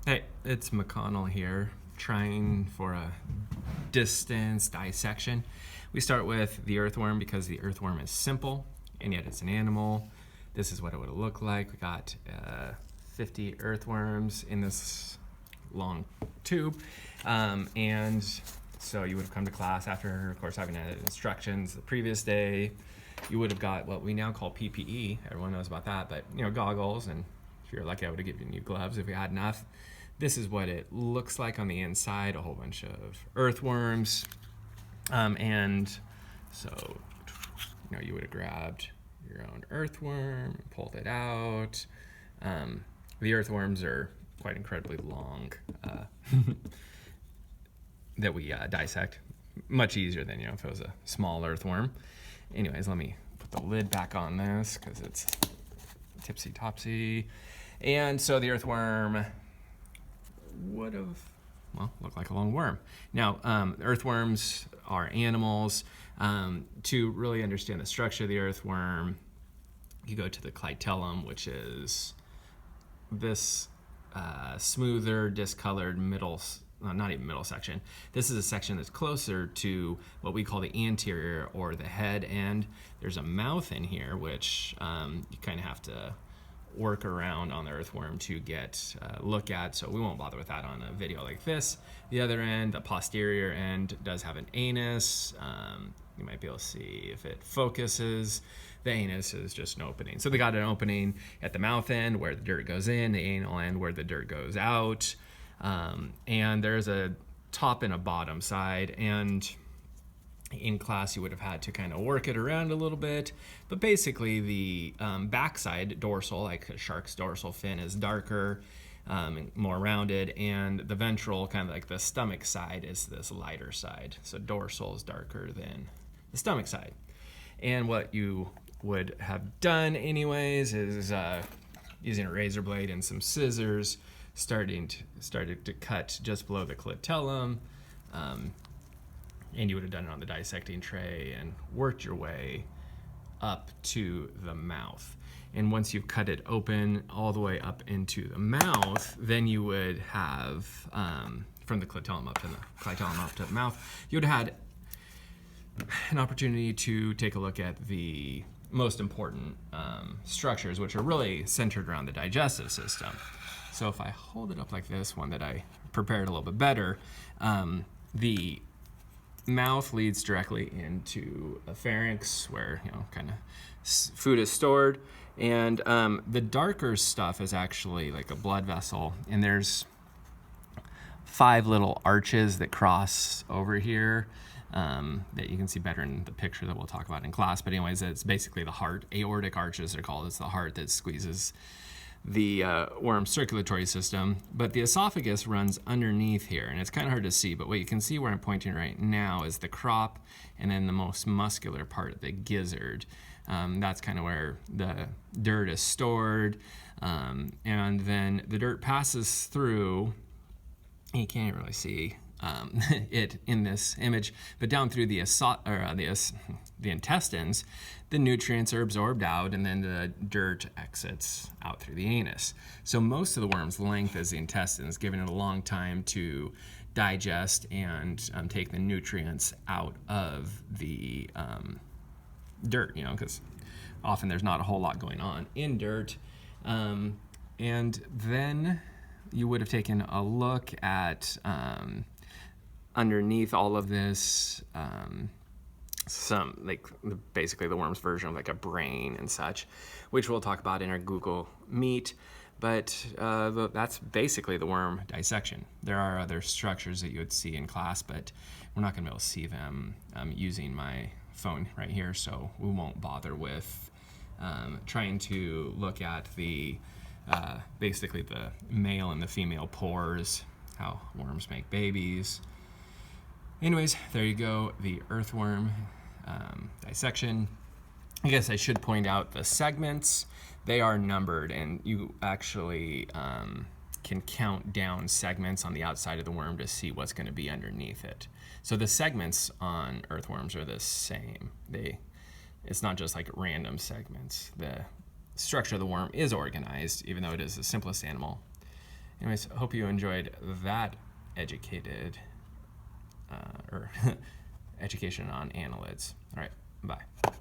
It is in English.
Hey, it's McConnell here, trying for a distance dissection. We start with the earthworm because the earthworm is simple, and yet it's an animal. This is what it would look like. We got 50 earthworms in this long tube, and so you would have come to class after, of course, having had instructions the previous day. You would have got what we now call PPE. Everyone knows about that, but goggles, and if you're lucky, I would have given you gloves if you had enough. This is what it looks like on the inside, a whole bunch of earthworms. And so, you would have grabbed your own earthworm, pulled it out. The earthworms are quite incredibly long that we dissect. Much easier than, if it was a small earthworm. Anyways, let me put the lid back on this because it's tipsy-topsy. And so the earthworm would have, looked like a long worm. Now, earthworms are animals. To really understand the structure of the earthworm, you go to the clitellum, which is this smoother, discolored middle, not even middle section. This is a section that's closer to what we call the anterior or the head end. There's a mouth in here, which you kind of have to work around on the earthworm to get look at, so we won't bother with that on a video like this. The other end, the posterior end, does have an anus. You might be able to see if it focuses. The anus is just an opening. So they got an opening at the mouth end where the dirt goes in, the anal end where the dirt goes out, and there's a top and a bottom side. And in class you would have had to kind of work it around a little bit, but basically the backside dorsal, like a shark's dorsal fin, is darker, more rounded, and the ventral, kind of like the stomach side, is this lighter side. So dorsal is darker than the stomach side. And what you would have done anyways is using a razor blade and some scissors started to cut just below the clitellum, and you would have done it on the dissecting tray and worked your way up to the mouth. And once you've cut it open all the way up into the mouth, then you would have, from the clitellum up to the mouth, you would have had an opportunity to take a look at the most important structures, which are really centered around the digestive system. So if I hold it up like this, one that I prepared a little bit better, the mouth leads directly into a pharynx where kind of food is stored, and the darker stuff is actually like a blood vessel, and there's 5 little arches that cross over here that you can see better in the picture that we'll talk about in class. But anyways, it's basically the heart. Aortic arches are called. It's the heart that squeezes the worm's circulatory system, but the esophagus runs underneath here, and it's kind of hard to see, but what you can see where I'm pointing right now is the crop, and then the most muscular part, the gizzard. That's kind of where the dirt is stored, and then the dirt passes through, you can't really see it in this image, but down through the intestines, the nutrients are absorbed out, and then the dirt exits out through the anus. So most of the worm's length is the intestines, giving it a long time to digest and take the nutrients out of the dirt, because often there's not a whole lot going on in dirt. And then you would have taken a look at underneath all of this, basically the worm's version of like a brain and such, which we'll talk about in our Google Meet. But that's basically the worm dissection. There are other structures that you would see in class, but we're not going to be able to see them using my phone right here, so we won't bother with trying to look at the basically the male and the female pores, how worms make babies. Anyways, there you go, the earthworm dissection. I guess I should point out the segments. They are numbered, and you actually can count down segments on the outside of the worm to see what's going to be underneath it. So the segments on earthworms are the same. It's not just like random segments. The structure of the worm is organized, even though it is the simplest animal. Anyways, hope you enjoyed that educated or education on annelids. All right, bye.